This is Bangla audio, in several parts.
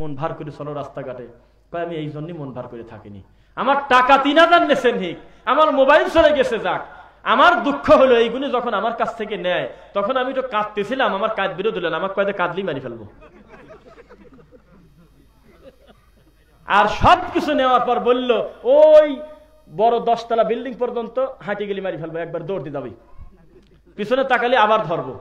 মন ভার করে চলো রাস্তাঘাটে, আমি এই জন্যই মন ভার করে থাকিনি। আমার টাকা 3000 নেছেন হিক, আমার মোবাইল চলে গেছে যাক, আমার দুঃখ হলো এইগুলি যখন আমার কাছ থেকে নেয় তখন আমি তো কাঁদতেছিলাম, আমার কাঁদ বিরোধ দিলেন, আমার কয়েদে কাঁদলি মারি ফেলবো। আর সবকিছু নেওয়ার পর বলল ওই বড় 10 তলা বিল্ডিং পর্যন্ত হাঁটি গেলি মারি ফেলবো, একবার দৌড় দিয়ে যাবি, পিছনে তাকালে আবার ধরবো,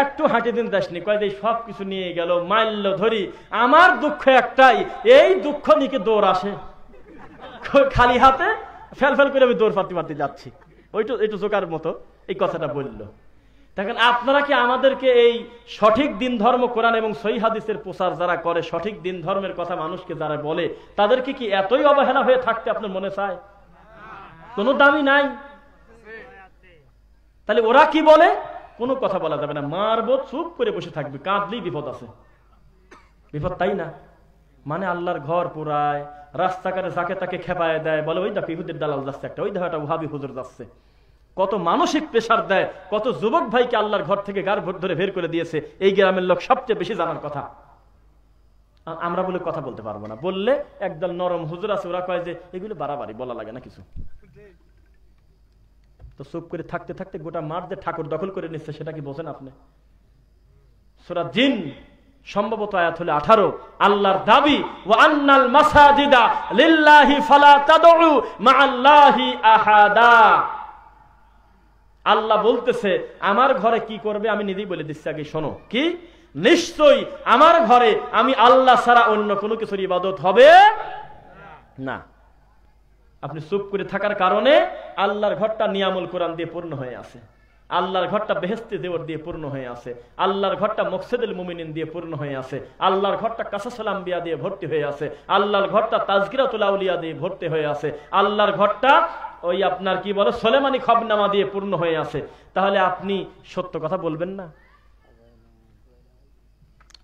একটু হাঁটি দিন যাসনি, কয়েদ সবকিছু নিয়ে গেল, মারল ধরি। আমার দুঃখ একটাই, এই দুঃখ নিকে দৌড় আসে, খালি হাতে ফেল ফেল করে আমি দৌড় পারতে পারতে যাচ্ছি, ওইটু একটু জোকার মতো এই কথাটা বলল। দেখেন আপনারা কি আমাদেরকে এই সঠিক দিন ধর্ম কোরআন এবং সহিহ হাদিসের প্রচার যারা করে, সঠিক দিন ধর্মের কথা মানুষকে যারা বলে, তাদেরকে কি এতই অবহেলা হয়ে থাকতে আপনার মনে চায়? কোনো দামি নাই। তাহলে ওরা কি বলে? কোনো কথা বলা যাবে না, মারবো, চুপ করে বসে থাকবে, কাঁদলেই বিপদ আছে। বিপদ তাই না? মানে আল্লাহর ঘর পুরায়, রাস্তাঘাটে যাকে তাকে খেপায় দেয়, বলে ওই দেখো ইহুদের দালাল যাচ্ছে একটা, ওই দেখো একটা ওহাবি হুজুর যাচ্ছে। কত মানসিক প্রেসার দেয়, কত যুবক ভাইকে আল্লাহর ঘর থেকে গার ধরে বের করে দিয়েছে এই গ্রামের লোক সবচেয়ে বেশি জানার কথা। আমরা বলে কথা বলতে পারবো না, বললে একদল নরম হুজুর আছে, ওরা কয় যে এগুলো বাড়াবাড়ি বলা লাগে না কিছু। তো চুপ করে থাকতে থাকতে গোটা মাঠ যে ঠাকুর দখল করে নিচ্ছে, সেটা কি বোঝেন আপনি? সূরা জিন সম্ভবত আয়াত হলো 18। আল্লাহর দাবি ওয়া আন্নাল মাসাজিদা লিল্লাহি ফালা তাদউ মাআল্লাহি আহাদা। আল্লাহ বলতেছে আমার ঘরে কি করবে আমি নিজেই বলে দিচ্ছি, আগে শোনো। কি? নিশ্চয়ই আমার ঘরে আমি আল্লাহ ছাড়া অন্য কোনো কিছুর ইবাদত হবে না। আপনি চুপ করে থাকার কারণে আল্লাহর ঘরটা নিয়ামুল কোরআন দিয়ে পূর্ণ হয়ে আছে, আল্লাহর ঘরটা বেহেশতে দেওয়ার দিয়ে পূর্ণ হয়ে আছে, আল্লাহর ঘরটা মকসেদুল মুমিনিন দিয়ে পূর্ণ হয়ে আছে, আল্লাহর ঘরটা কাসাসুল আম্বিয়া দিয়ে ভর্তি হয়ে আছে, আল্লাহর ঘরটা তাজকিরাতুল আউলিয়া দিয়ে ভর্তি হয়ে আছে, আল্লাহর ঘরটা ওই আপনার কি বলে সুলেমানি খবরনামা দিয়ে পূর্ণ হয়ে আছে। তাহলে আপনি সত্য কথা বলবেন না?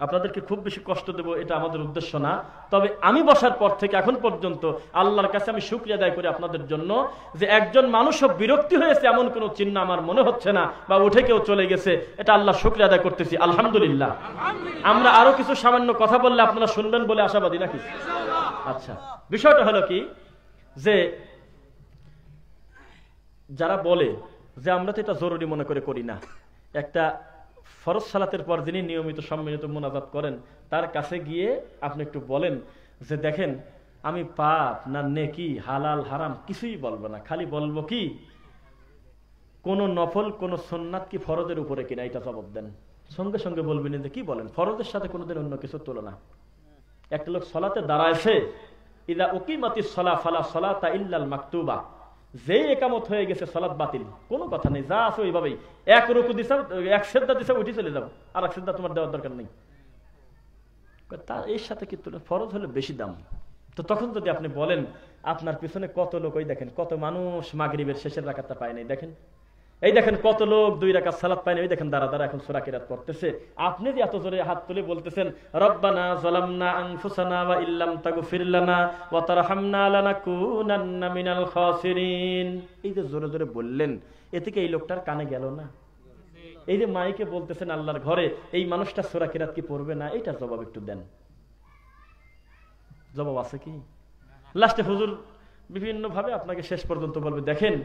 আপনাদেরকে খুব বেশি কষ্ট দেব এটা আমাদের উদ্দেশ্য না, তবে আমি বসার পর থেকে এখন পর্যন্ত আল্লাহর কাছে আমি শুকরিয়া আদায় করি আপনাদের জন্য যে একজন মানুষও বিরক্তি হয়েছে এমন কোনো চিহ্ন আমার মনে হচ্ছে না, বা উঠে কেউ চলে গেছে, এটা আল্লাহ শুকরিয়া আদায় করতেছি, আলহামদুলিল্লাহ। আমরা আরো কিছু সামান্য কথা বললে আপনারা শুনবেন বলে আশাবাদী নাকি? আচ্ছা, বিষয়টা হলো কি যে যারা বলে যে আমরা তো এটা জরুরি মনে করে করি না, একটা ফরজ সালাতের পর যিনি নিয়মিত সম্মিলিত মুনাজাত করেন তার কাছে গিয়ে আপনি একটু বলেন যে দেখেন আমি পাপ না নেকি হালাল হারাম কিছুই বলবো না, খালি বলবো কি কোন নফল কোন সুন্নাত কি ফরজের উপরে কিনা, এটা জবাব দেন। সঙ্গে সঙ্গে বলবেন যে কি বলেন, ফরজের সাথে কোনোদিন অন্য কিছু তুলনা। একটা লোক সলাতে দাঁড়ায়ছে, ইদা উকিমাতিস সালাহ ফালা সালাতা ইল্লাল মাকতুবা, যে একামত হয়ে গেছে সালাত বাতিল, কোনো কথা নেই, যা আছে ওইভাবেই, এক রুকু দিছে, এক সিজদা দিছে, উঠে চলে যাও, আর এক সিজদা তোমার দেওয়ার দরকার নেই। তার এর সাথে কি তুলে? ফরজ হলে বেশি দাম। তো তখন যদি আপনি বলেন আপনার পিছনে কত লোক, ওই দেখেন কত মানুষ মাগরিবের শেষের রাকাতটা পায় নাই, দেখেন এই দেখেন কত লোক 2 রাকাত সালাত পায় না, ওই দেখেন দাঁড়া দাঁড়া এখন সূরা কিরাত পড়তেছে, আপনি যে এত জোরে হাত তুলে বলতেছেন রব্বানা যালামনা আনফুসানা ওয়া ইল্লাম তাগফির লানা ওয়া তারহামনা লানাকুনান্না মিনাল খাসিরিন, এই যে জোরে জোরে বললেন, এতে কি এই লোকটার কানে গেল না? এই যে মাইকে বলতেছেন আল্লাহর ঘরে, এই মানুষটা সূরা কিরাত কি পড়বে না? এটা জবাব একটু দেন। জবাব আছে কি? লাস্টে হুজুর বিভিন্ন ভাবে আপনাকে শেষ পর্যন্ত বলবে দেখেন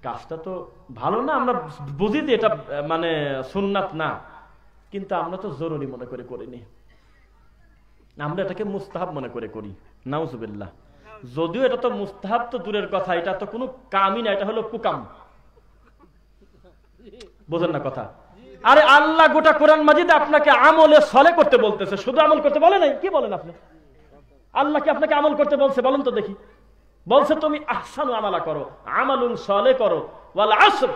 কাজটা তো ভালো না, আমরা বুঝি যে এটা মানে সুন্নাত না, কিন্তু আমরা তো জরুরি মনে করে করিনি, আমরা এটাকে মুস্তাহাব মনে করে করি। নাউজুবিল্লাহ। যদিও এটা তো মুস্তাহাব তো দূরের কথা, এটা তো কোনো কামই না, এটা হলো কুকাম। বোঝেন না কথা? আরে আল্লাহ গোটা কোরআন মাজিদে আপনাকে আমলে সলে করতে বলতেছে, শুধু আমল করতে বলে নাই। কি বলেন আপনি? আল্লাহ কি আপনাকে আমল করতে বলছে? বলেন তো দেখি। বলছে তুমি আহসানু আমালা করো, আমালুন সলে করো, ওয়াল আসর।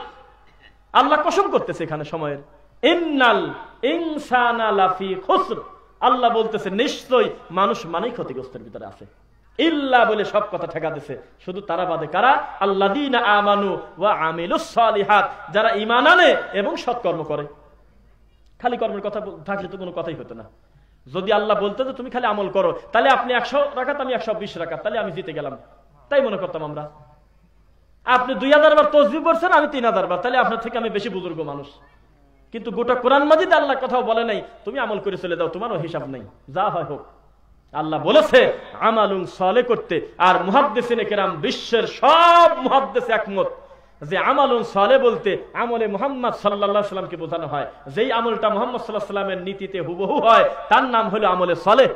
আল্লাহ কসম করতেছে এখানে সময়ের, ইন্নাল ইনসানা লাফি খুসর। আল্লাহ বলতেছে নিশ্চয়ই মানুষ মানেই ক্ষতিগ্রস্তের ভিতরে আছে। ইল্লা বলে সব কথা ঠেকা দিছে, শুধু তারা বাদে কারা? আল্লাযীনা আমানু ওয়া আমিলুস সালিহাত, যারা ঈমান আনে এবং সৎকর্ম করে। খালি কর্মের কথা থাকলে তো কোনো কথাই হতো না। যদি আল্লাহ বলতো যে তুমি খালি আমল করো, তাহলে আপনি 100 রাকাত আমি 120 রাকাত, তাহলে আমি জিতে গেলাম, তাই মনে করতাম আমরা। আপনি 2000 বার তাসবিহ করছেন, আমি 3000 বার, তাহলে আপনার থেকে আমি বেশি বুজুর্গ মানুষ। কিন্তু গোটা কোরআন মাজিদ আল্লাহ কথাও বলে নাই তুমি আমল করে চলে যাও, তোমারও হিসাব নেই, যা হয় হোক। আল্লাহ বলেছে আমালুন সালেহ করতে। আর মুহাদ্দিসিনে কেরাম বিশ্বের সব মুহাদ্দিস একমত যে আমালুন সালেহ বলতে আমলে মুহাম্মদ সাল্লাল্লাহু আলাইহি ওয়াসাল্লামকে বোঝানো হয়। যেই আমলটা মুহাম্মদ সাল্লাল্লাহু আলাইহি ওয়াসাল্লামের নীতিতে হুবহু হয় তার নাম হলো আমলে সালেহ।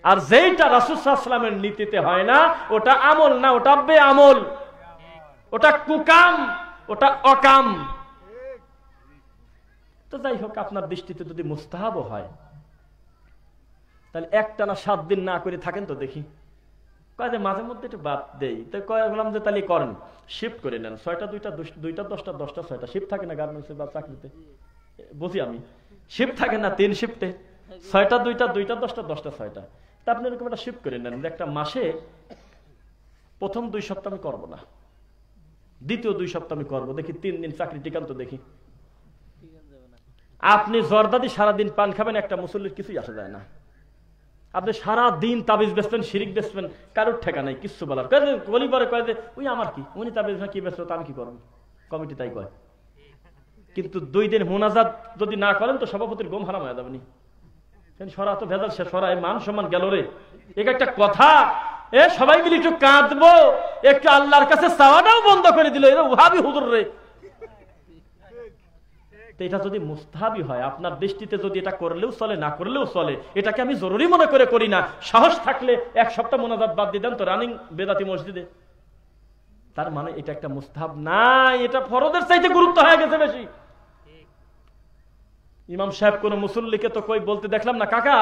আর যেইটা রাসূল সাল্লাল্লাহু আলাইহি ওয়াসাল্লামের নীতিতে হয় না ওটা আমল না, ওটা বেআমল, ওটা কুকাম, ওটা অকাম। তো যাই হোক, আপনার দৃষ্টিতে যদি মুস্তাহাবও হয় তাহলে একটানা 7 দিন না করে থাকেন তো দেখি। কয় যে মাঝে মধ্যে একটু বাদ দেই, তো কয় বললাম যে তাহলে করেন, শিফট করে নেন, 6টা 2টা 2টা 10টা 10টা 6টা শিফট থাকে না গার্মেন্টসে বা চাকরিতে, বুঝি আমি, শিফট থাকে না 3 শিফটে, 6টা 2টা 2টা 10টা 10টা 6টা। তা আপনি এরকম একটা শিফট করে নেন যে একটা মাসে প্রথম 2 সপ্তাহ আমি করবো না, দ্বিতীয় 2 সপ্তাহ আমি করবো, দেখি 3 দিন চাকরি টিকান তো দেখি। আপনি জর্দাদি সারাদিন পান খাবেন, একটা মুসল্লির কিছুই আসা যায় না। আপনি সারা দিন তাবিজ বেচবেন, শিরিক বেচবেন, কারোর ঠেকা নাই কিছু বলার। গলি পরে কয় যে ওই আমার কি, উনি তাবিজ কি বেচলো তা আমি কি করবো, কমিটি তাই কয়। কিন্তু 2 দিন মোনাজাত যদি না করেন তো সভাপতির গম হারাম হয়ে যাবেনি। সরা তো ভেজাল, সে সরাই মান সম্মান গেল রে। এক একটা কথা, সবাই মিলে একটু কাঁদবো, একটু আল্লাহর কাছে চাওয়াটাও বন্ধ করে দিল, ওহাবি হুজুর রে। এটা যদি মুস্তাহাবি হয়, আপনার দৃষ্টিতে যদি এটা করলেও চলে না করলেও চলে, এটাকে আমি জরুরি মনে করে করি না। সাহস থাকলে 1 সপ্তাহ মোনাজাত বাদ দিয়ে দেন তো রানিং বেদাতি মসজিদে, তার মানে এটা একটা মুস্তাহাব নাই, এটা ফরজের চাইতে গুরুত্ব হয়ে গেছে বেশি। ইমাম সাহেব কোন মুসল্লিকে তো কই বলতে দেখলাম না, কাকা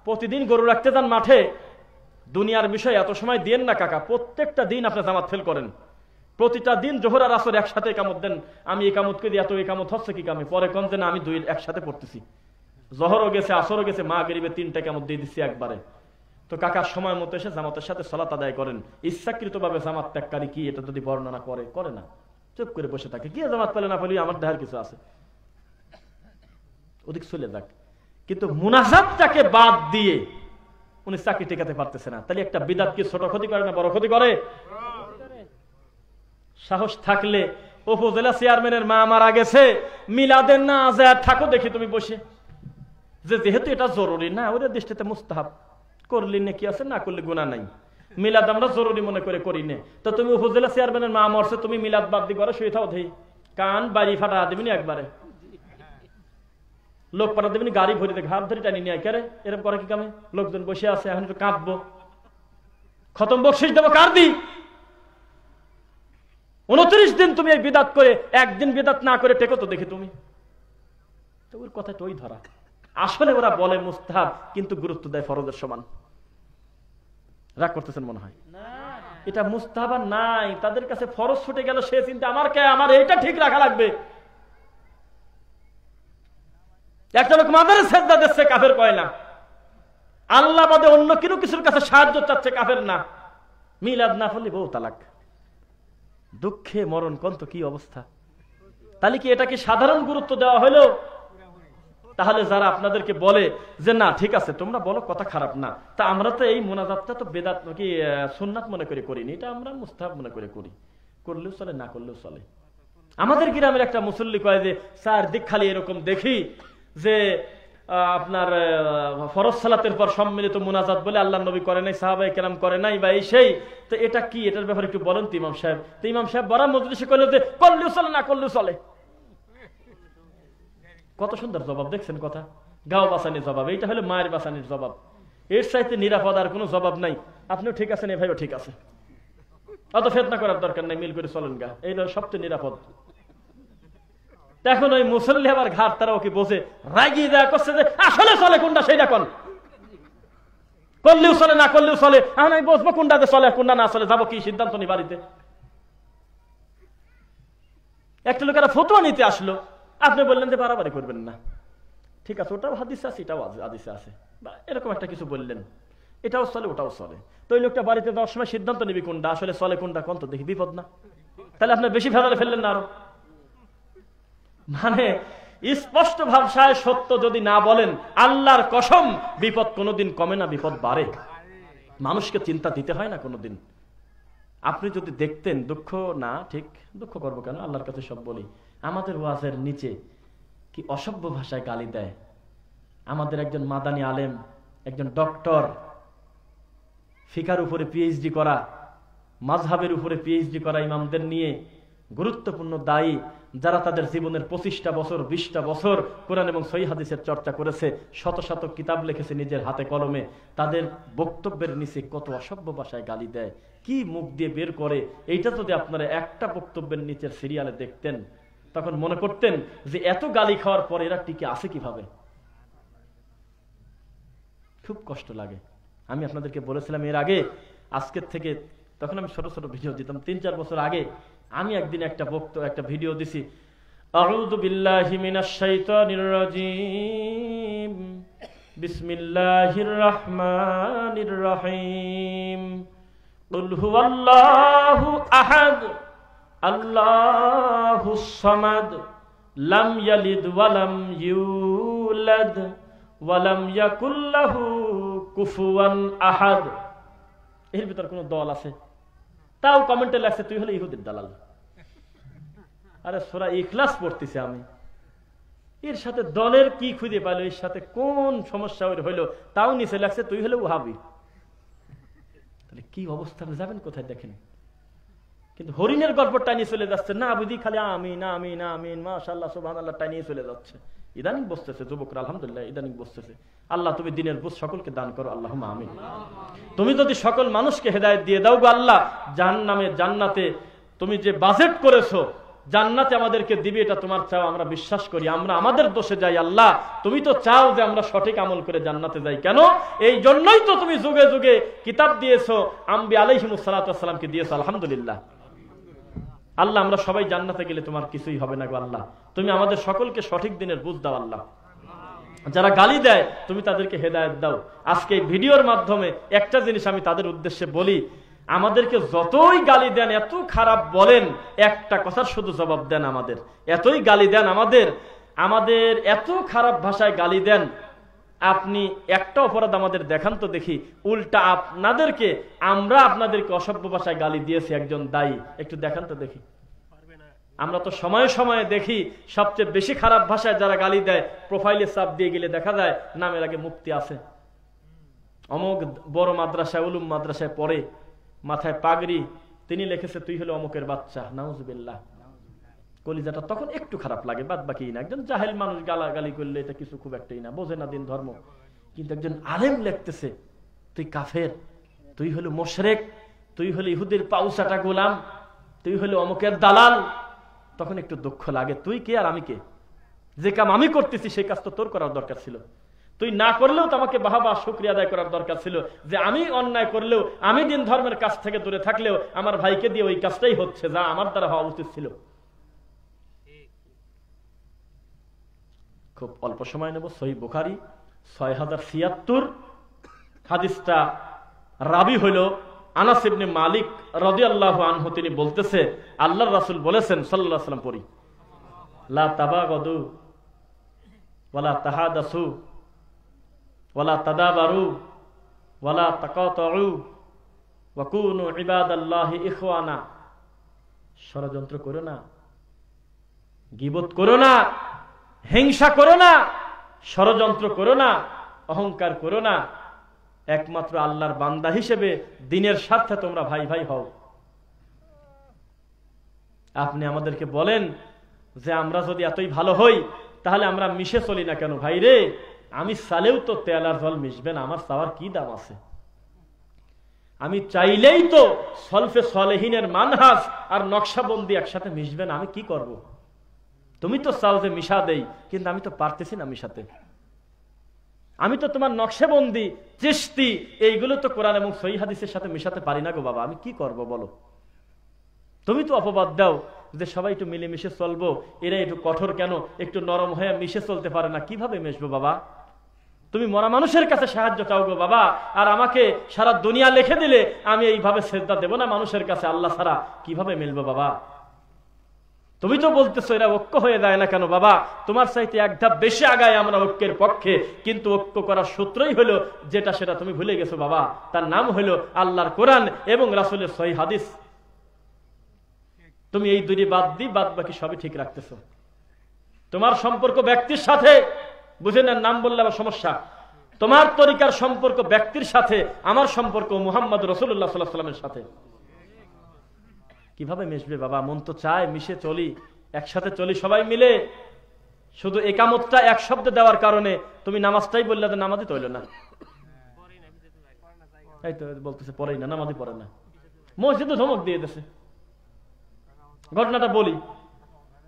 প্রতিদিন গরু রাখতে যান মাঠে, দুনিয়ার বিষয় এত সময় দিয়েন না কাকা, প্রত্যেকটা দিন আপনি জামাত ফেল করেন, প্রতিটা দিন জোহর আর আসর একসাথে একামত দেন। আমি একামত করে এত একামত হচ্ছে কি কামে, পরে কোন যে না আমি 2 একসাথে পড়তেছি, জোহরও গেছে আসরও গেছে, মা গরিবে 3টা একামত দিয়ে দিচ্ছি একবারে। তো কাকা সময় মতো এসে জামাতের সাথে সালাত আদায় করেন। ইচ্ছাকৃত ভাবে জামাত ত্যাগকারী কি এটা যদি বর্ণনা করে না, চুপ করে বসে থাকে, কি জামাত পেলে না পেলে আমার দেহার কিছু আছে, ওদিক চলে যাক। কিন্তু মুনাজাতটাকে বাদ দিয়ে উনি চাকরি টিকাতে পারতেছে না, তাহলে একটা বিদআত কি ছোট ক্ষতি করে না বড় ক্ষতি করে? সাহস থাকলে উপজেলা চেয়ারম্যানের মা মারা গেছে, মিলাদের না আজাদ থাকো দেখি তুমি বসে, যে যেহেতু এটা জরুরি না, ওদের দৃষ্টিতে মুস্তাহাব, করলি নাকি আছে, না করলে গুনাহ নাই, মিলাদ আমরা জরুরি মনে করে করি না। তো তুমি উপজেলা চেয়ারম্যানের মা মরছে, তুমি মিলাদ বাদ দিয়ে ঘরে শুয়ে থাও, ধেই কান বাড়ি ফাটা দিবনি একবারে, লোক পাঠা দেবেনি, গাড়ি ভরে দেখ হাত ধরে টানি নিয়ে কেরে, এরকম করে কি কামে? লোকজন বসে আছে, এখন একটু কাঁদবো, খতম বকশিস দেবো কার দি? 29 দিন তুমি এই বিদাত করে, একদিন বিদাত না করে টেকো তো দেখি তুমি। তো ওর কথা তো ওই ধরা, আসলে ওরা বলে মুস্তাহাব কিন্তু গুরুত্ব দেয় ফরজের সমান। রাগ করতেছেন মনে হয়, এটা মুস্তাহাব নাই, তাদের কাছে ফরজ ছুটে গেল, সে চিন্তা আমার কে, আমার এইটা ঠিক রাখা লাগবে। একটা লোক মাদারে সেজদা দিচ্ছে, কাফের কয় না, আল্লাহ বাদে অন্য কিছুর কাছে সাহায্য চাচ্ছে, কাফের না। মিলাদ না পড়লে বউ তালাক, দুঃখে মরণ কন্ত কি অবস্থা। তাহলে কি এটাকে সাধারণ গুরুত্ব দেওয়া হলো? তাহলে যারা আপনাদেরকে বলে যে না ঠিক আছে তোমরা বলো কথা খারাপ না, তা আমরা তো এই মোনাজাতটা তো বেদাত কি সুন্নাত মনে করে করিনি, এটা আমরা মুস্তাহাব মনে করে করি, করলেও চলে না করলেও চলে। আমাদের গ্রামের একটা মুসল্লি কয় যে স্যার দিক খালি এরকম দেখি যে আপনার ফরজ সালাতের পর সম্মিলিত মুনাজাত বলে আল্লাহ নবী করে নাই, সাহাবায়ে কেরাম করে নাই, বা এই সেই, তো এটা কি, এটার ব্যাপারে একটু বলেন তো ইমাম সাহেব। তো ইমাম সাহেব বড় মজলিসে কইলো যে করলেও চলে না করলেও চলে। কত সুন্দর জবাব দেখছেন, কথা গাও বাসানির জবাব, এইটা হলো মায়ের বাসানির জবাব। এর চাইতে নিরাপদ আর কোনো জবাব নাই। আপনিও ঠিক আছেন, এ ভাইও ঠিক আছে, অত ফেতনা করার দরকার নাই, মিল করে চলেন গা, এই সবচেয়ে নিরাপদ। এখন ওই মুসল্লি আবার ঘাট তারা ওকে বসে রাগিয়ে দেওয়া করছে যে আসলে চলে কোনটা সেইটা কোন, করলেও চলে না করলেও চলে, এখন আমি বসবো কোনটাতে চলে কোনটা না চলে, যাবো কি সিদ্ধান্ত নি বাড়িতে। একটা লোকেরা ফতোয়া নিতে আসলো, আপনি বললেন যে বাড়াবাড়ি করবেন না, ঠিক আছে ওটাও হাদিসে আছে এটাও হাদিসে আছে, বা এরকম একটা কিছু বললেন, এটাও চলে ওটাও চলে। তো ওই লোকটা বাড়িতে যাওয়ার সময় সিদ্ধান্ত নিবি কোনটা আসলে চলে কোনটা কোন, তো দেখি বিপদ না, তাহলে আপনি বেশি ভেজালে ফেললেন না আরো। মানে স্পষ্ট ভাষায় সত্য যদি না বলেন, আল্লাহর কসম বিপদ কোনোদিন কমে না, বিপদ বাড়ে। মানুষকে চিন্তা দিতে হয় না কোনোদিন। আপনি যদি দেখতেন, দুঃখ না ঠিক, দুঃখ করবো কেন, আল্লাহর কাছে সব বলি, আমাদের ওয়াজের নিচে কি অসভ্য ভাষায় গালি দেয়। আমাদের একজন মাদানী আলেম একজন ডক্টর, ফিকার উপরে পিএইচডি করা, মাযহাবের উপরে পিএইচডি করা ইমামদের নিয়ে গুরুত্বপূর্ণ দায়ী, যারা তাদের জীবনের 25টা বছর 20টা বছর কোরআন এবং সহিহ হাদিসের চর্চা করেছে, শত শত কিতাব লিখেছে নিজের হাতে কলমে, তাদের বক্তব্যের নিচে কত অসভ্য ভাষায় গালি দেয়, কি মুখ দিয়ে বের করে, এইটা যদি আপনারা একটা বক্তব্যের নিচের সিরিয়ালে দেখতেন তখন মনে করতেন যে এত গালি খাওয়ার পর এরা টিকে আছে কিভাবে। খুব কষ্ট লাগে। আমি আপনাদেরকে বলেছিলাম এর আগে, আজকের থেকে, তখন আমি ছোট ছোট ভিডিও দিতাম, 3-4 বছর আগে আমি একদিন একটা ভিডিও দিছি, আউযু বিল্লাহি মিনাশ শাইতানির রাজীম, বিসমিল্লাহির রহমানির রহিম, কুল হুয়াল্লাহু আহাদ, আল্লাহুস সামাদ, লাম ইয়ালিদ ওয়া লাম ইউলাদ ওয়া লাম ইয়াকুল লাহু কুফুয়ান আহাদ। এর ভিতর কোন দল আছে? তাও কমেন্টে লাগছে তুই হলে ইহুদির দালাল। আরে সূরা ইখলাস পড়তেছি আমি, এর সাথে দলের কি খুঁজে পাইলো, এর সাথে কোন সমস্যা হইলো, তাও নিচে লাগছে তুই হলে ওয়াহাবি। তাহলে কি অবস্থা যাবেন কোথায় দেখেন। কিন্তু হরিণের গল্প টানিয়ে চলে যাচ্ছে, না বুঝি খালি আমিন আমিন আমিন মাশাআল্লাহ সুবহানাল্লাহ টানিয়ে চলে যাচ্ছে। ইদানিং বসতেছে যুবকরা, আলহামদুলিল্লাহ ইদানিং বসতেছে। আল্লাহ তুমি দিনের বুঝ সকলকে দান করো, আল্লাহুম্মা আমিন। তুমি যদি সকল মানুষকে হেদায়েত দিয়ে দাও গো আল্লাহ, জাহান্নামে জান্নাতে তুমি যে বাজেট করেছো, জান্নাতে আমাদেরকে দিবে, এটা তোমার চাও, আমরা বিশ্বাস করি। আমরা আমাদের দোষে যাই আল্লাহ, তুমি তো চাও যে আমরা সঠিক আমল করে জান্নাতে যাই। কেন? এই জন্যই তো তুমি যুগে যুগে কিতাব দিয়েছো, আম্বিয়া আলাইহিমুস সালাতু ওয়াস সালামকে দিয়েছো, আলহামদুলিল্লাহ। আল্লাহ আমরা সবাই জান্নাতে গেলে তোমার কিছুই হবে না গো আল্লাহ, তুমি আমাদের সকলকে সঠিক দিনের বুঝ দাও আল্লাহ। যারা গালি দেয় তুমি তাদেরকে হেদায়েত দাও। আজকে এই ভিডিওর মাধ্যমে একটা জিনিস আমি তাদের উদ্দেশ্যে বলি, আমাদেরকে যতই গালি দেন, এত খারাপ বলেন, একটা কথার শুধু জবাব দেন আমাদের। এতই গালি দেন আমাদের এত খারাপ ভাষায় গালি দেন, আপনি একটা অপরাধ আমাদের দেখান তো দেখি, উল্টা আমরা আপনাদেরকে অসভ্য ভাষায় গালি দিয়েছি একজন দায়ী, একটু দেখান তো দেখি। আমরা তো সময়ে সময়ে দেখি সবচেয়ে বেশি খারাপ ভাষায় যারা গালি দেয়, প্রোফাইলে চাপ দিয়ে গেলে দেখা যায় নামের আগে মুক্তি আছে, অমুক বড় মাদ্রাসায় উলুম মাদ্রাসায় পড়ে, মাথায় পাগড়ি, তিনি লিখেছে তুই হলো অমুকের বাচ্চা, নাউজুবিল্লাহ। কলিজাটা তখন একটু খারাপ লাগে, বাদ বাকি না। একজন জাহেল মানুষ গালাগালি করলে এটা কিছু খুব একটাই না, বোঝে না দিন ধর্ম। কিন্তু একজন আলেম লিখতেছে তুই কাফের, তুই হলো মুশরিক, তুই হলো ইহুদির পাউসাটা গোলাম, তুই হলো অমুকের দালাল, তখন একটু দুঃখ লাগে। তুই কে আর আমি কে? যে কাম আমি করতেছি সেই কাজ তো তোর করার দরকার ছিল। তুই না করলেও তো আমাকে বাহবা শুকরিয়া আদায় করার দরকার ছিল, যে আমি অন্যায় করলেও, আমি দিন ধর্মের কাছ থেকে দূরে থাকলেও আমার ভাইকে দিয়ে ওই কাজটাই হচ্ছে যা আমার দ্বারা হওয়া উচিত ছিল। খুব অল্প সময় নেব। সহিহ বুখারী 6076 হাদিসটা রাবি হইল আনাস ইবনে মালিক রাদিয়াল্লাহু আনহু। তিনি বলতেছে আল্লাহর রাসূল বলেছেন সাল্লাল্লাহু আলাইহি ওয়াসাল্লাম, পড়ি, লা তাবাগাদু ওয়ালা তাহাদাসু ওয়ালা তাদাবারু ওয়ালা তাকাতাউ ওয়া কুনু ইবাদাল্লাহি ইখওয়ানা। ষড়যন্ত্র করো না, গীবত করো না, হিংসা করো না, ষড়যন্ত্র করো না, অহংকার করো না, একমাত্র আল্লাহর বান্দা হিসেবে দিনের স্বার্থে তোমরা ভাই ভাই হও। আপনি আমাদেরকে বলেন যে আমরা যদি এতই ভালো হই তাহলে আমরা মিশে চলি না কেন? ভাই রে, আমি চালেও তো তেল আর জল মিশবে না, আমার চাওয়ার কি দাম আছে? আমি চাইলেই তো সলফে সলেহিনের মানহাজ আর নকশাবন্দি একসাথে মিশবে না, আমি কি করব? তুমি তো চাও যে মিশা দেই, কিন্তু আমি তো পারতেছি না মিশাতে। আমি তো তোমার নকশাবন্দি, চিশতি, এইগুলো তো কোরআন এবং সহিহ হাদিসের সাথে মিশাতে পারি না গো বাবা, আমি কি করব বলো? তুমি তো অপবাদ দাও যে সবাই একটু মিলেমিশে চলবো, এরা একটু কঠোর কেন, একটু নরম হয়ে মিশে চলতে পারে না, কিভাবে মিশবো বাবা? তুমি মরা মানুষের কাছে সাহায্য চাও গো বাবা, আর আমাকে সারা দুনিয়া লিখে দিলে আমি এইভাবে সেজদা দেব না মানুষের কাছে, আল্লাহ ছাড়া কিভাবে মিলবো বাবা? তুমি তো বলতেছো এরা ঐক্য হয়ে যায় না কেন বাবা? তোমার চাইতে এক ধাপ বেশি আগায় আমরা ঐক্যের পক্ষে, কিন্তু ঐক্য করার সূত্রই হলো যেটা, সেটা তুমি ভুলে গেছো বাবা। তার নাম হলো আল্লাহর কোরআন এবং রাসূলের সহিহ হাদিস। তুমি এই দুটি বাদ বাকি সবই ঠিক রাখতেছো। তোমার সম্পর্ক ব্যক্তির সাথে, বুঝে না, নাম বললে আবার সমস্যা, তোমার তরিকার সম্পর্ক ব্যক্তির সাথে, আমার সম্পর্ক মুহাম্মদ রাসূলুল্লাহ সাল্লাল্লাহু আলাইহি ওয়াসাল্লামের সাথে। কিভাবে মিশবে বাবা? মন তো চায় মিশে চলি, একসাথে চলি সবাই মিলে। শুধু একামতটা এক শব্দ দেওয়ার কারণে তুমি নামাজটাই বললে, তো নামাজই তো হইল না। এই তো বলতেছে পড়েই না, নামাজই পড়ে না, মসজিদে ধমক দিয়ে দিয়েছে। ঘটনাটা বলি,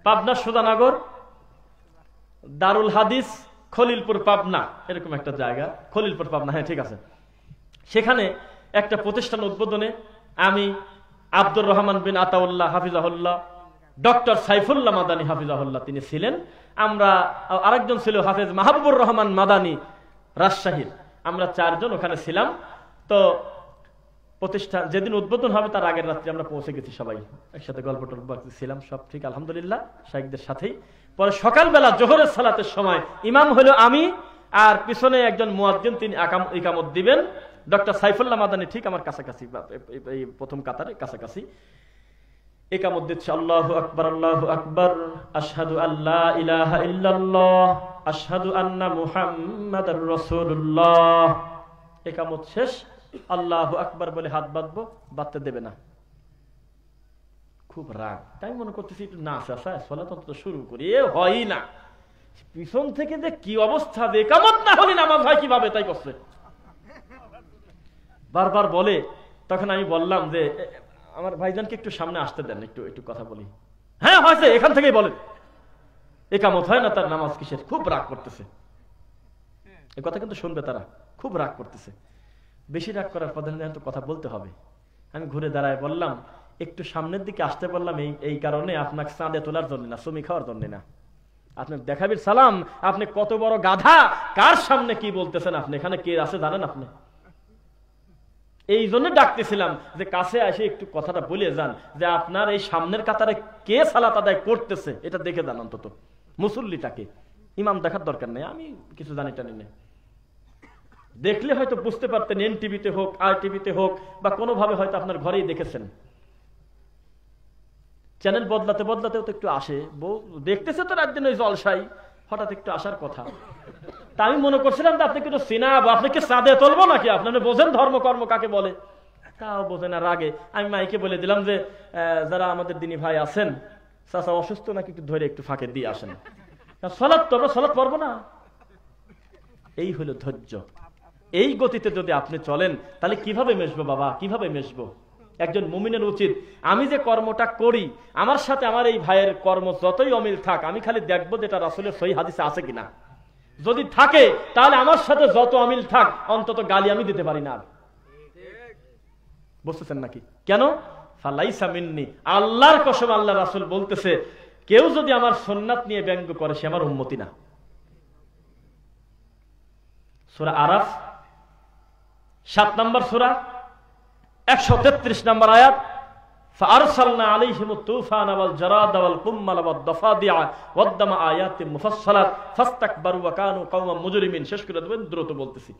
পাবনা সুধানগর দারুল হাদিস খলিলপুর পাবনা, এরকম একটা জায়গা, খলিলপুর পাবনা, হ্যাঁ ঠিক আছে। সেখানে একটা প্রতিষ্ঠান উদ্বোধনে আমি, আব্দুর রহমান বিন আতাউল্লাহ হাফিজাহুল্লাহ, ডক্টর সাইফুল্লাহ মাদানী হাফিজাহুল্লাহ তিনি ছিলেন, আমরা আরেকজন ছিল হাফেজ মাহবুবুর রহমান মাদানী রাজশাহীর, আমরা চারজন ওখানে ছিলাম। তো প্রতিষ্ঠান যেদিন উদ্বোধন হবে তার আগের রাত্রে আমরা পৌঁছে গেছি, সবাই একসাথে গল্প টল্প ছিলাম, সব ঠিক আলহামদুলিল্লাহ শাইখদের সাথেই। পরে সকালবেলা জোহরের সালাতের সময় ইমাম হলো আমি, আর পিছনে একজন মুয়াজ্জিন, তিনি ইকামত দিবেন। ডক্টর সাইফুল্লাহ মাদানী ঠিক আমার কাছাকাছি, এই প্রথম কাতারে কাছাকাছি ইকামত দিচ্ছে। আল্লাহু আকবার, আল্লাহু আকবার, আশহাদু আল্লা ইলাহা ইল্লাল্লাহ, আশহাদু আন্না মুহাম্মাদার রাসূলুল্লাহ। ইকামত শেষ, আল্লাহু আকবার বলে হাত বাঁধবো, বাঁধতে দেবে না। খুব রাগ, তাই মনে করতেছি একটু নাচ আসা সালাত অন্তত শুরু করি, এ হয়ই না। পিছন থেকে যে কি অবস্থা, ইকামত না হলে নামাজ হয় কিভাবে, তাই করছে বারবার বলে। তখন আমি বললাম যে আমার ভাইজানকে একটু সামনে আসতে দেন, একটু একটু কথা বলি। হ্যাঁ হয়েছে, এখান থেকেই বলেন। ইকামত হয় না, তার নামাজ কিসের? খুব রাগ করতেছে। এই কথা কিন্তু শুনবে তারা, খুব রাগ করতেছে। বেশি রাগ করার প্রধান তো কথা বলতে হবে। আমি ঘুরে দাঁড়ায় বললাম, একটু সামনের দিকে আসতে বললাম এই কারণে, আপনাকে চাঁদে তোলার জন্য না, চুমি খাওয়ার জন্য না। আপনার দেখাবির সালাম, আপনি কত বড় গাধা, কার সামনে কি বলতেছেন আপনি? এখানে কে আছে জানেন আপনি? এই জন্য ডাকতেছিলাম যে কাছে এসে একটু কথাটা বলে যান, যে আপনার এই সামনের কাতারে কে সালাত আদায় করতেছে এটা দেখে যান, অন্তত মুসল্লিটাকে। ইমাম দেখার দরকার নেই, আমি কিছু জানি টানি না। দেখলে হয়তো বুঝতে পারতেন, এনটিভিতে হোক, আর টিভিতে হোক, বা কোনোভাবে হয়তো আপনার ঘরেই দেখেছেন। চ্যানেল বদলাতে বদলাতেও তো একটু আসে, বউ দেখতেছে তো একদিন ওই জলসাই, হঠাৎ একটু আসার কথা। তা আমি মনে করছিলাম যে আপনি কিন্তু সিনাবো, আপনি কি সাদে তুলবো নাকি? আপনারা বোঝেন ধর্মকর্ম কাকে বলে, তাও বোঝেন। আর আগে আমি মাইকে বলে দিলাম যে যারা আমাদের দিনী ভাই আছেন, চাচা অসুস্থ নাকি, একটু ধরে একটু ফাঁকে দিয়ে আসেন, সলাৎ তো আমরা সলাৎ পড়বো না। এই হলো ধৈর্য। এই গতিতে যদি আপনি চলেন তাহলে কিভাবে মেশবো বাবা, কিভাবে মেশবো? একজন মুমিনের উচিত, আমি যে কর্মটা করি, আমার সাথে আমার এই ভাইয়ের কর্ম যতই অমিল থাক, আমি খালি দেখবো যেটা রাসূলের সহিহ হাদিসে আছে কিনা। যদি থাকে তাহলে আমার সাথে যত অমিল থাক, অন্তত গালি আমি দিতে পারি না। বুঝতেছেন নাকি? কেন? ফালাইসা মিন্নি, আল্লাহর কসম, আল্লাহ রাসূল বলতেছে, কেউ যদি আমার সুন্নাত নিয়ে ব্যঙ্গ করে সে আমার উম্মতি না। সূরা আরাফ 7 নম্বর সূরা 133 নম্বর আয়াত, ফাআরসালনা আলাইহিমুত তুফানা ওয়াল জারাদা ওয়াল কুম্মালা ওয়াদ দাফাদিআ ওয়াদ দামা আয়াতিন মুফাসসালাত ফাস্তাকবারু ওয়া কানু কওমান মুজরিমিন। শেষ করে দেবেন, দ্রুত বলতেছি।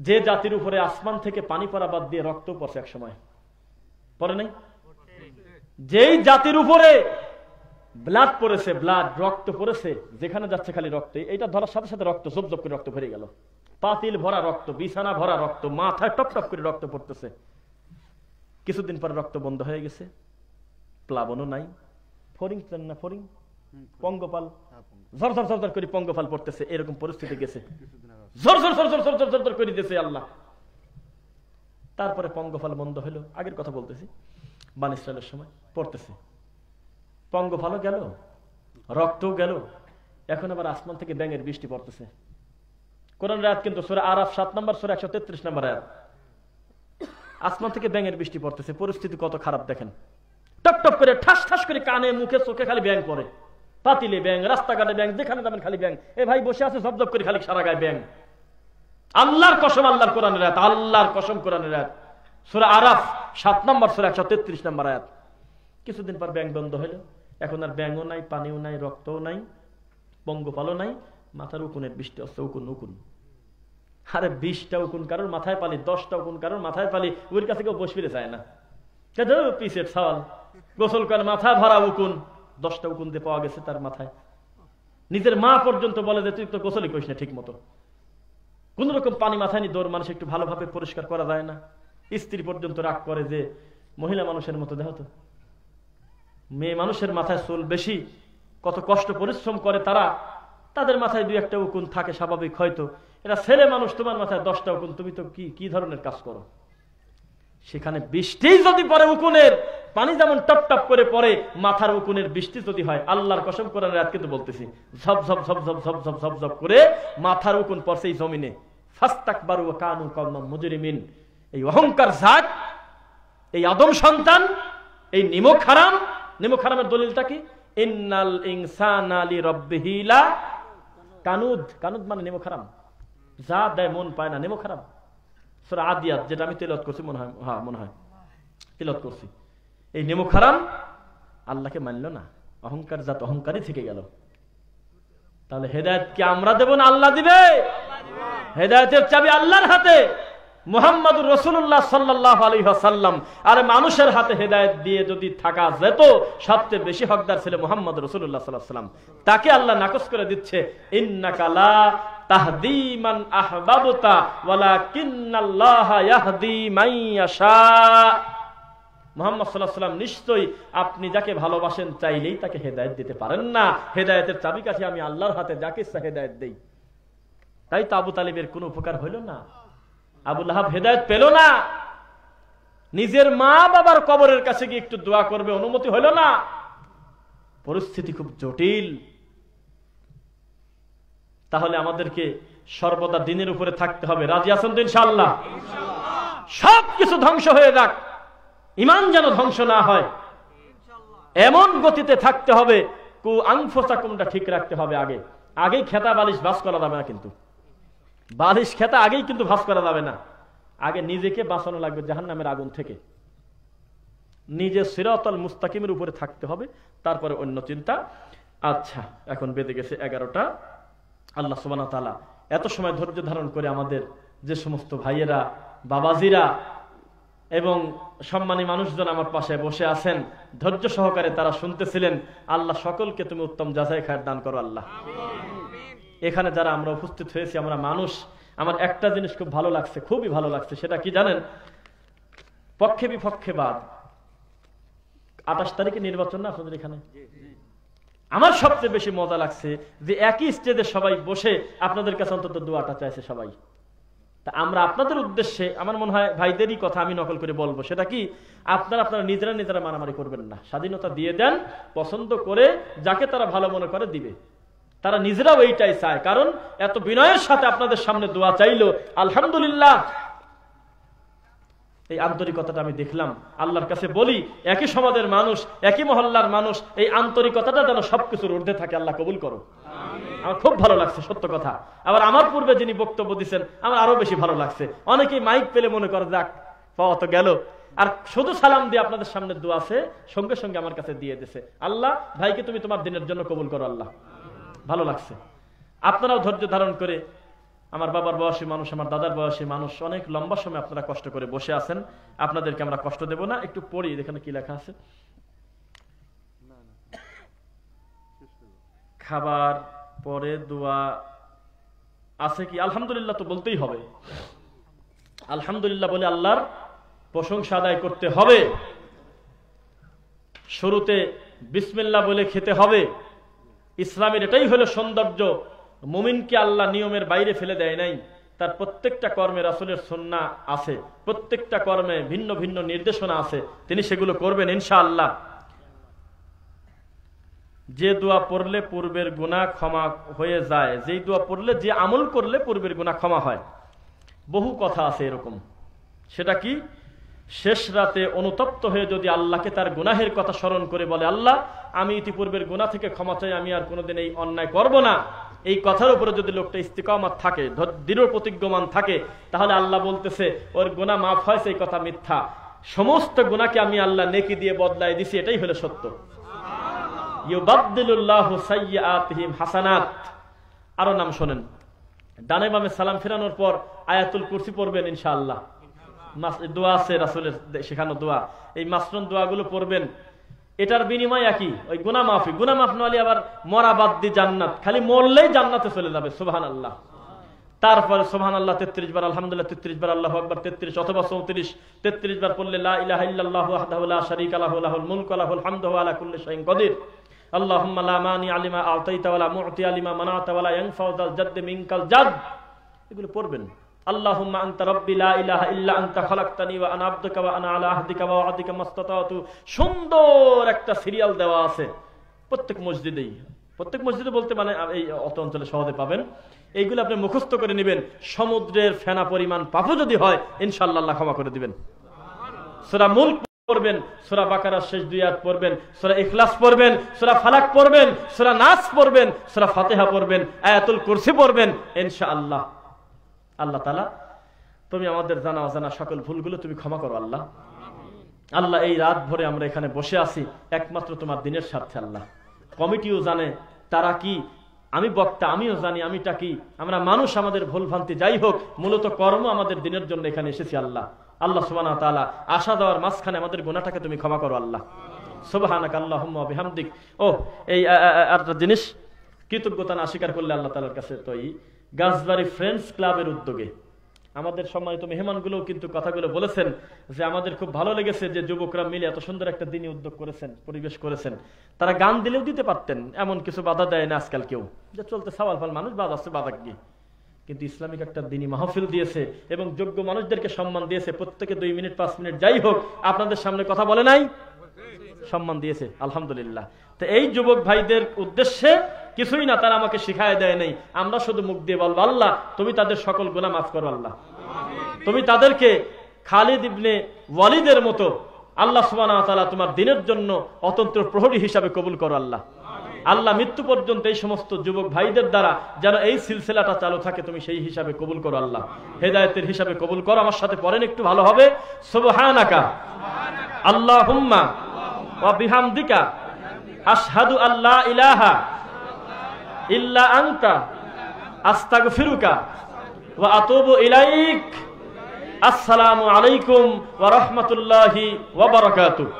যে জাতির উপরে আসমান থেকে পানি পড়া বাদ দিয়ে রক্ত পড়ছে, এক সময় পড়ে নাই? যেই জাতির উপরে ব্লাড পড়েছে, ব্লাড রক্ত পড়েছে, যেখানে যাচ্ছে খালি রক্ত, এইটা ধরার সাথে সাথে রক্ত জব জব করে রক্ত ভরে গেল, পাতিল ভরা রক্ত, বিছানা ভরা রক্ত, মাথায় টপ টপ করে রক্ত পড়তেছে। কিছুদিন পরে রক্ত বন্ধ হয়ে গেছে, প্লাবনও নাই। ফরিং না, ফরিং পঙ্গপাল, ঝর ঝর ঝর করে পঙ্গপাল পড়তেছে, এরকম পরিস্থিতি গেছে, ঝর ঝর ঝর ঝর ঝর ঝর ঝর করে দিয়েছে আল্লাহ। তারপরে পঙ্গপাল বন্ধ হলো, আগের কথা বলতেছি, বানি ইসরাইলের সময় পড়তেছে, পঙ্গপালও গেল, রক্তও গেল, এখন আবার আসমান থেকে ব্যাঙের বৃষ্টি পড়তেছে। কোরআন আয়াত কিন্তু সূরা আরাফ 7 নম্বর সূরা 133 নম্বর আয়াত। আসমান থেকে ব্যাঙের বৃষ্টি পড়তেছে, পরিস্থিতি কত খারাপ দেখেন। টপ টপ করে ঠাস ঠাস করে কানে মুখে চোখে খালি ব্যাঙ পড়ে, পাতিলে ব্যাঙ, রাস্তাঘাটে ব্যাঙ, যেখানে যাবেন খালি ব্যাঙ। এ ভাই বসে আছে জব জব করে খালি সারা গায়ে ব্যাঙ। আল্লাহর কসম, আল্লাহর কোরআনের আয়াত, আল্লাহর কসম কোরআনের আয়াত, সূরা আরাফ 7 নম্বর সূরা 133 নম্বর আয়াত। কিছুদিন পর ব্যাঙ বন্ধ হলো, এখন আর ব্যাঙও নাই, পানিও নাই, রক্তও নাই, পঙ্গপালও নাই, মাথার উকুনের বৃষ্টি হচ্ছে, উকুন উকুন। আরে 20টা উকুন কারোর মাথায় পালি, 10টা উকুন কারোর মাথায় পালি, ওর কাছে কেউ বসে ফিরে যায় না। পিসের সওয়াল, গোসল করে মাথা ভরা উকুন, 10টা উকুন দিয়ে পাওয়া গেছে তার মাথায়। নিজের মা পর্যন্ত বলে যে তুই তো গোসলই করিস না ঠিক মতো, কোন রকম পানি মাথায় নিয়ে দৌড় মানুষ একটু ভালোভাবে পরিষ্কার করা যায় না। স্ত্রী পর্যন্ত রাগ করে যে মহিলা মানুষের মতো দেখো তো, মেয়ে মানুষের মাথায় চুল বেশি, কত কষ্ট পরিশ্রম করে তারা, তাদের মাথায় 2-1টা উকুন থাকে স্বাভাবিক হয়তো, এরা ছেলে মানুষ, তোমার মাথায় 10টা উকুন, তুমি তো কি ধরনের কাজ করো। সেখানে বৃষ্টি যদি পরে উকুনের পানি যেমন টপ টপ করে পড়ে, মাথার উকুনের বৃষ্টি যদি হয়, আল্লাহর কসম কোরআনের আয়াত কিন্তু বলতেছি, ঝপ ঝপ ঝপ ঝপ ঝপ ঝপ ঝপ ঝপ করে মাথার উকুন পড়ছে এই জমিনে। ফাস্তাকবারু ওয়া কানু কওমান মুজরিমিন, এই অহংকার জাত, এই আদম সন্তান, এই নিমক হারাম। নিমক হারামের দলিলটা কি? ইন্নাল ইনসানা লিরাব্বিহি লা কানুদ। কানুদ মানে নিমক হারাম, যা দেয় মন পায় না, নিমক হারাম। সূরা আদিয়াত, যেটা আমি তেলাওয়াত করছি মনে হয়, হ্যাঁ মনে হয় তেলাওয়াত করছি। এই নিমক হারাম আল্লাহকে মানল না, অহংকার জাত অহংকারই থেকে গেল। তাহলে হেদায়েত কি আমরা দেব না আল্লাহ দিবে? হেদায়েতের চাবি আল্লাহর হাতে, মুহাম্মদুর রাসূলুল্লাহ সাল্লাল্লাহু আলাইহি ওয়াসাল্লাম। আর মানুষের হাতে হেদায়েত দিয়ে যদি থাকা যেত, সবচেয়ে বেশি হকদার ছিল মুহাম্মদুর রাসূলুল্লাহ সাল্লাল্লাহু আলাইহি ওয়াসাল্লাম। তাকে আল্লাহ নাকচ করে দিচ্ছে, ইন্নাকা লা তাহদি মান আহবাবতা ওয়ালাকিন্নাল্লাহা ইয়াহদি মান ইয়াশা। মুহাম্মদ সাল্লাল্লাহু আলাইহি ওয়াসাল্লাম, নিশ্চয়ই আপনি যাকে ভালোবাসেন চাইলেই তাকে হেদায়েত দিতে পারেন না। হেদায়েতের চাবিকাঠি আমি আল্লাহর হাতে, যাকে ইচ্ছা হেদায়েত দেই। তাই তো আবু তালিবের কোনো উপকার হইল না, আবু লাহাব হেদায়েত পেল না। নিজের মা বাবার কবরের কাছে গিয়ে একটু দোয়া করবে, অনুমতি হইল না। পরিস্থিতি খুব জটিল। তাহলে আমাদেরকে সর্বদা দিনের উপরে থাকতে হবে। রাজি আছেন তো ইনশাআল্লাহ? সবকিছু ধ্বংস হয়ে যাক, ঈমান যেন ধ্বংস না হয়, এমন গতিতে থাকতে হবে। কু আনফুসাকুমটা ঠিক রাখতে হবে। আগেই খেতা বালিশ ভাঁজ করা যাবে না, কিন্তু বালিশ খেতা আগেই কিন্তু ভাঁজ করা যাবে না। আগে নিজেকে বাঁচানো লাগবে জাহান্নামের আগুন থেকে। নিজে সিরাতাল মুস্তাকিমের উপরে থাকতে হবে, তারপরে অন্য চিন্তা। আচ্ছা, এখন বেঁধে গেছে 11টা। আল্লাহ সুবহানাহু ওয়া তাআলা এত সময় ধৈর্য ধারণ করে আমাদের যে সমস্ত ভাইয়েরা, বাবাজিরা এবং সম্মানী মানুষজন আমার পাশে বসে আছেন, ধৈর্য সহকারে তারা শুনতেছিলেন, আল্লাহ সকলকে তুমি উত্তম যাচাই খায়ের দান করো আল্লাহ। এখানে যারা আমরা উপস্থিত হয়েছি, আমরা মানুষ। আমার একটা জিনিস খুব ভালো লাগছে, খুবই ভালো লাগছে। সেটা কি জানেন? পক্ষে বিপক্ষে বাদ। 28 তারিখে নির্বাচন না আপনাদের এখানে? আমার সবচেয়ে বেশি মজা লাগছে যে একই স্টেজে সবাই বসে আপনাদের কাছে অন্তত দোয়াটা চাইছে সবাই। তা আমরা আপনাদের উদ্দেশ্যে, আমার মনে হয় ভাইদেরই কথা আমি নকল করে বলবো, সেটা কি, আপনারা নিজেরা মারামারি করবেন না, স্বাধীনতা দিয়ে দেন, পছন্দ করে যাকে তারা ভালো মনে করে দিবে। তারা নিজেরাও এইটাই চায়, কারণ এত বিনয়ের সাথে আপনাদের সামনে দোয়া চাইলো, আলহামদুলিল্লাহ। এই আন্তরিকতাটা আমি দেখলাম। আল্লাহর কাছে বলি, একই সমাজের মানুষ, একই মহল্লার মানুষ, এই আন্তরিকতাটা যেন সবকিছুর ঊর্ধ্বে থাকে। আল্লাহ কবুল করো। আমার খুব ভালো লাগছে, সত্য কথা। আবার আমার পূর্বে যিনি বক্তব্য দিচ্ছেন, আমার আরো বেশি ভালো লাগছে। অনেকেই মাইক পেলে মনে করে যাক পাওয়া তো গেল, আর শুধু সালাম দিয়ে আপনাদের সামনে দোয়া আছে, সঙ্গে সঙ্গে আমার কাছে দিয়ে দিছে। আল্লাহ ভাইকে তুমি তোমার দিনের জন্য কবুল করো আল্লাহ। ভালো লাগছে। আপনারাও ধৈর্য ধারণ করে, আমার বাবার বয়সী মানুষ, আমার দাদার বয়সী মানুষ, অনেক লম্বা সময় আপনারা কষ্ট করে বসে আছেন। আপনাদেরকে আমরা কষ্ট দেব না। একটু পড়ি, এখানে কি লেখা আছে। খাবার পরে দোয়া আছে কি? আলহামদুলিল্লাহ তো বলতেই হবে। আলহামদুলিল্লাহ বলে আল্লাহর প্রশংসা আদায় করতে হবে। শুরুতে বিসমিল্লাহ বলে খেতে হবে। ইসলামের এটাই হলো সৌন্দর্য। মুমিনকে আল্লাহ নিয়মের বাইরে ফেলে দেয় নাই। তার প্রত্যেকটা কর্মে রাসূলের সুন্নাহ আছে, প্রত্যেকটা কর্মে ভিন্ন ভিন্ন নির্দেশনা আছে, তিনি সেগুলো করবেন ইনশাআল্লাহ। যে দোয়া পড়লে পূর্বের গুনাহ ক্ষমা হয়ে যায়, যেই দোয়া পড়লে, যে আমল করলে পূর্বের গুনাহ ক্ষমা হয়। বহু কথা আছে এরকম। সেটা কি? শেষ রাতে অনুতপ্ত হয়ে যদি আল্লাহকে তার গুনাহের কথা স্মরণ করে বলে, আল্লাহ আমি ইতিপূর্বের গুনাহ থেকে ক্ষমা চাই, আমি আর কোনোদিন এই অন্যায় করব না, এই কথার উপরে যদি লোকটা ইস্তিকামাত থাকে, দৃঢ় প্রতিজ্ঞমান থাকে, তাহলে আল্লাহ বলতেছে ওর গুনাহ মাফ হয়েছে, এই কথা মিথ্যা। সমস্ত গুনাহকে আমি আল্লাহ নেকি দিয়ে বদলায় দিছি, এটাই হলো সত্য। ইউবাদদিলুল্লাহু সাইয়্যাতিহিম হাসানাত। আরো নাম শোনেন। ডানে বামে সালাম ফেরানোর পর আয়াতুল কুরসি পড়বেন ইনশাআল্লাহ। দোয়া আছে রাসূলের শেখানো দোয়া, এই মাসনুন দোয়াগুলো পড়বেন। এটার বিনিময় একই, ওই গুনাহ মাফি। গুনাহ মাফ না হলে আবার মরা বাদ দিয়ে জান্নাত, খালি মরলেই জান্নাতে চলে যাবে। সুবহানাল্লাহ। তারপরে সুবহানাল্লাহ 33 বার, আলহামদুলিল্লাহ 33 বার, আল্লাহু আকবার 33 অথবা 34 33 বার পড়লে লা ইলাহা ইল্লাল্লাহু ওয়াহদাহু লা শারীকা লাহু লাহুল মুলকু ওয়া লাহুল হামদু ওয়া আলা কুল্লি শাইইন কাদির। আল্লাহুম্মা লা মানিআ লিমা আ'তাইতা ওয়া লা মু'তিয়া লিমা মানা'তা ওয়া লা ইয়ানফা'ু যাল জাদ্দি মিনকাল জাদ। এগুলো পড়বেন। আল্লাহুম্মা আনতা রাব্বি লা ইলাহা ইল্লা আনতা খালাকতানি ওয়া আনা আবদুকা ওয়া আনা আলা আহদিকা ওয়া ওয়া'দিকা মাসতাতাতু। সুন্দর একটা সিরিয়াল দেওয়া আছে প্রত্যেক মসজিদেই। প্রত্যেক মসজিদে বলতে মানে এই অত অঞ্চলে সহজে পাবেন। এইগুলো আপনি মুখস্থ করে নেবেন। সমুদ্রের ফেনা পরিমাণ পাপও যদি হয় ইনশাআল্লাহ আল্লাহ ক্ষমা করে দিবেন। সূরা মুলক পড়বেন, সূরা বাকারার শেষ 2 আয়াত পড়বেন, সূরা ইখলাস পড়বেন, সূরা ফালাক পড়বেন, সূরা নাস পড়বেন, সূরা ফাতিহা পড়বেন, আয়াতুল কুরসি পড়বেন ইনশাআল্লাহ। আল্লাহ তাআলা তুমি আমাদের জানা অজানা সকল ভুলগুলো তুমি ক্ষমা করো আল্লাহ। আল্লাহ এই রাত ভরে আমরা এখানে বসে আছি একমাত্র তোমার দিনের স্বার্থে আল্লাহ। কমিটিও জানে তারা কি, আমি বক্তা আমিও জানি আমিটা কি, আমরা মানুষ, আমাদের ভুল ভ্রান্তি যাই হোক, মূলত কর্ম আমাদের দিনের জন্য এখানে এসেছি আল্লাহ। আল্লাহ সুবহানাহু ওয়া তাআলা আশা দেওয়ার মাঝখানে আমাদের গুনাহটাকে তুমি ক্ষমা করো আল্লাহ। সুবহানাকা আল্লাহুম্মা ওয়া বিহামদিক। ও এই একটা জিনিস কৃতজ্ঞতা না স্বীকার করলে আল্লাহ তাআলার কাছে তো এই গাছবাড়ি ফ্রেন্ডস ক্লাবের উদ্যোগে আমাদের সম্মানিত মেহমানগুলো কিন্তু কথাগুলো বলেছেন যে আমাদের খুব ভালো লেগেছে যে যুবকরা মিলে এত সুন্দর একটা দিনই উদ্যোগ করেছেন, পরিবেশ করেছেন। তারা গান দিলেও দিতে পারতেন, এমন কিছু বাধা দেয় না আজকাল কেউ, যে চলতে সাওয়াল ফাল মানুষ বাধা আছে বাধা কি, কিন্তু ইসলামিক একটা দিনই মাহফিল দিয়েছে এবং যোগ্য মানুষদেরকে সম্মান দিয়েছে। প্রত্যেকে 2 মিনিট 5 মিনিট যাই হোক আপনাদের সামনে কথা বলে নাই, সম্মান দিয়েছে আলহামদুলিল্লাহ। তো এই যুবক ভাইদের উদ্দেশ্যে কিছুই না, তারা আমাকে শিখায় দেয় নাই, আমরা শুধু মুখ দিয়ে বলবো আল্লাহ তুমি তাদের সকল গুনাহ মাফ করো আল্লাহ। তুমি তাদেরকে খালিদ ইবনে ওয়ালিদের মতো আল্লাহ সুবহানাহু ওয়া তাআলা তোমার দিনের জন্য অতন্ত্র প্রহরী হিসাবে কবুল করো আল্লাহ। আল্লাহ মৃত্যু পর্যন্ত এই সমস্ত যুবক ভাইদের দ্বারা যেন এই সিলসিলাটা চালু থাকে তুমি সেই হিসাবে কবুল করো আল্লাহ, হেদায়েতের হিসাবে কবুল করো। আমার সাথে পড়েন একটু ভালো হবে, সুবহানাকা আল্লাহুম্মা ওয়া বিহামদিকা আশহাদু আল্লা ইলাহা ইল্লা আনতা আস্তাগফিরুকা ওয়া আতুবু ইলাইক। আসসালামু আলাইকুম ওয়া রাহমাতুল্লাহি ওয়া বারাকাতুহু।